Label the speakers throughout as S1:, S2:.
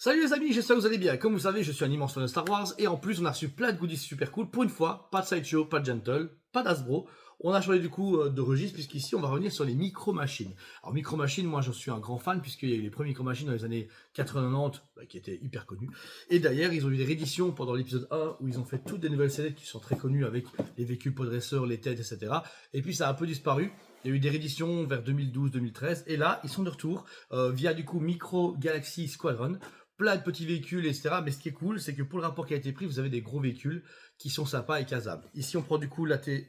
S1: Salut les amis, j'espère que vous allez bien. Comme vous savez, je suis un immense fan de Star Wars et en plus on a reçu plein de goodies super cool. Pour une fois, pas de Sideshow, pas de Gentle, pas d'Hasbro. On a changé du coup de registre puisqu'ici on va revenir sur les micro-machines. Alors micro-machines, moi je suis un grand fan puisqu'il y a eu les premières micro-machines dans les années 80-90 qui étaient hyper connues. Et d'ailleurs ils ont eu des rééditions pendant l'épisode 1 où ils ont fait toutes des nouvelles scénettes qui sont très connues avec les véhicules podresseurs, les têtes, etc. Et puis ça a un peu disparu. Il y a eu des rééditions vers 2012-2013 et là ils sont de retour via du coup Micro Galaxy Squadron. Plein de petits véhicules, etc. Mais ce qui est cool, c'est que pour le rapport qui a été pris, vous avez des gros véhicules qui sont sympas et casables. Ici, on prend du coup la TE,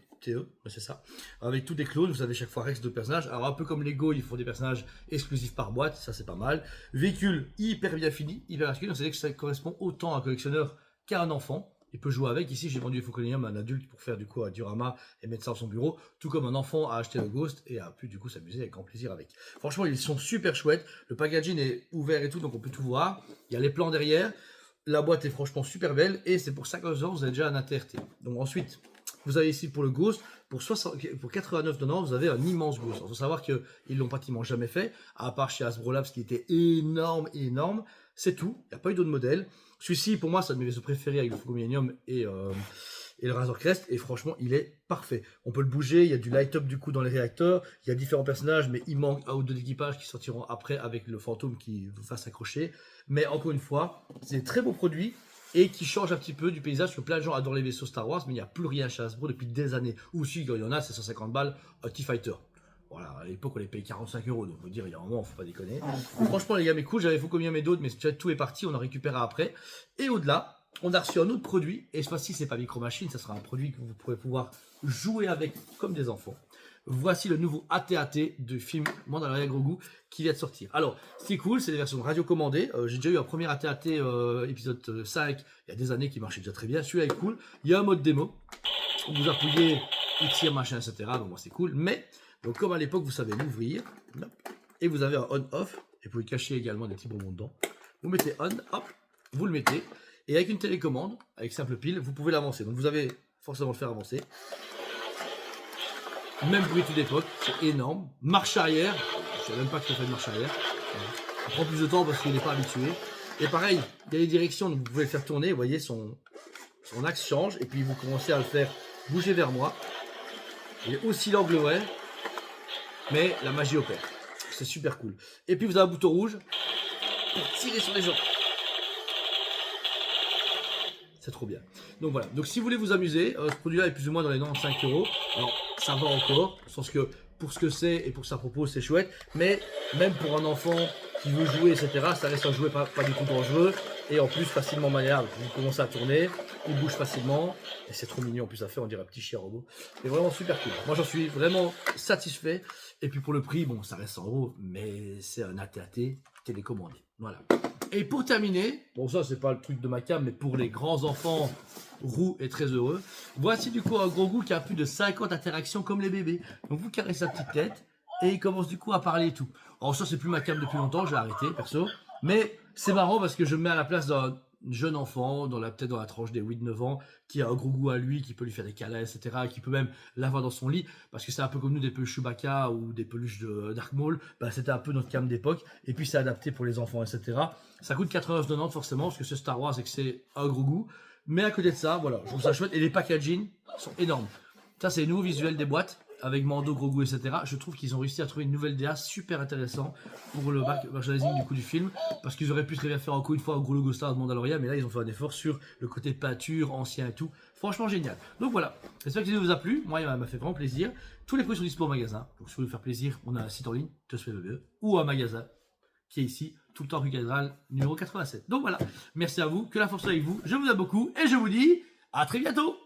S1: c'est ça, avec tous des clones. Vous avez chaque fois Rex de personnages. Alors, un peu comme Lego, ils font des personnages exclusifs par boîte, ça c'est pas mal. Véhicule hyper bien fini, hyper masculin. Donc, c'est-à-dire que ça correspond autant à un collectionneur qu'à un enfant. Il peut jouer avec. Ici, j'ai vendu les Foconium à un adulte pour faire du coup un diorama et mettre ça dans son bureau. Tout comme un enfant a acheté le Ghost et a pu du coup s'amuser avec grand plaisir avec. Franchement, ils sont super chouettes. Le packaging est ouvert et tout, donc on peut tout voir. Il y a les plans derrière. La boîte est franchement super belle et c'est pour 50 €, vous avez déjà un ATRT. Donc ensuite, vous avez ici pour le Ghost, pour 89 $, vous avez un immense Ghost. Il faut savoir qu'ils l'ont pratiquement jamais fait, à part chez Hasbro Labs qui était énorme. C'est tout, il n'y a pas eu d'autres modèles. Celui-ci, pour moi, c'est un de mes vaisseaux préférés avec le Fugo Millennium et le Razor Crest, et franchement, il est parfait. On peut le bouger, il y a du light-up du coup dans les réacteurs, il y a différents personnages, mais il manque un ou deux équipages qui sortiront après avec le fantôme qui vous fasse accrocher. Mais encore une fois, c'est un très beau produit et qui change un petit peu du paysage, parce que plein de gens adorent les vaisseaux Star Wars, mais il n'y a plus rien chez Hasbro depuis des années. Ou si, quand il y en a, c'est 150 balles, un T-Fighter. Voilà, à l'époque, on les paye 45 €, donc on peut dire, il y a un moment, faut pas déconner. Franchement, les gars, mais cool, j'avais fou combien mais d'autres, mais tout est parti, on en récupérera après. Et au-delà, on a reçu un autre produit, et cette fois-ci, c'est pas Micro Machine, ça sera un produit que vous pourrez pouvoir jouer avec comme des enfants. Voici le nouveau AT-AT du film Mandalorian Grogu qui vient de sortir. Alors, ce qui est cool, c'est les versions radiocommandées. J'ai déjà eu un premier AT-AT épisode 5 il y a des années qui marchait déjà très bien. Celui-là est cool. Il y a un mode démo. Vous appuyez, il tire, machin, etc. Donc, moi, c'est cool. Mais, donc, comme à l'époque, vous savez l'ouvrir. Et vous avez un on-off. Et vous pouvez cacher également des petits bonbons dedans. Vous mettez on, hop, vous le mettez. Et avec une télécommande, avec simple pile, vous pouvez l'avancer. Donc, vous avez forcément le faire avancer. Même bruit d'époque, c'est énorme. Marche arrière, je ne sais même pas que ça fait de marche arrière. Ça prend plus de temps parce qu'il n'est pas habitué. Et pareil, il y a les directions, donc vous pouvez le faire tourner, vous voyez, son axe change, et puis vous commencez à le faire bouger vers moi. Il est aussi l'angle vrai, mais la magie opère. C'est super cool. Et puis vous avez un bouton rouge pour tirer sur les gens. C'est trop bien. Donc voilà. Donc si vous voulez vous amuser, ce produit-là est plus ou moins dans les 95 €. Alors ça va encore, dans le sens que pour ce que c'est et pour ce que ça propose, c'est chouette. Mais même pour un enfant qui veut jouer, etc., ça reste un jouet pas du tout dangereux. Et en plus facilement maniable. Vous commencez à tourner, il bouge facilement. Et c'est trop mignon en plus à faire, on dirait un petit chien robot. C'est vraiment super cool. Moi j'en suis vraiment satisfait. Et puis pour le prix, bon ça reste 100 €, mais c'est un AT-AT télécommandé. Voilà. Et pour terminer, bon ça c'est pas le truc de ma cam, mais pour les grands enfants roux et très heureux, voici du coup un Grogu qui a plus de 50 interactions comme les bébés. Donc vous caressez sa petite tête et il commence du coup à parler et tout. Alors ça c'est plus ma cam depuis longtemps, j'ai arrêté perso, mais c'est marrant parce que je me mets à la place d'un jeune enfant, peut-être dans la tranche des 8-9 ans, qui a un Grogu à lui, qui peut lui faire des câlins, etc., qui peut même l'avoir dans son lit, parce que c'est un peu comme nous des peluches Chewbacca ou des peluches de Dark Maul, bah, c'était un peu notre cam d'époque, et puis c'est adapté pour les enfants, etc. Ça coûte 89,90 forcément, parce que c'est Star Wars et que c'est un Grogu, mais à côté de ça, voilà, je trouve ça chouette, et les packaging sont énormes. Ça c'est les nouveaux visuels des boîtes, avec Mando, Grogu, etc. Je trouve qu'ils ont réussi à trouver une nouvelle DA super intéressant pour le merchandising du coup du film, parce qu'ils auraient pu très bien faire encore une fois un gros logo Star de Mandalorian, mais là ils ont fait un effort sur le côté peinture, ancien et tout. Franchement génial. Donc voilà, j'espère que la vidéo vous a plu, moi il m'a fait vraiment plaisir. Tous les produits sont dispo au magasin, donc si vous voulez vous faire plaisir, on a un site en ligne, ou un magasin qui est ici, tout le temps rue Cathédrale, numéro 87. Donc voilà, merci à vous, que la force soit avec vous, je vous aime beaucoup, et je vous dis à très bientôt.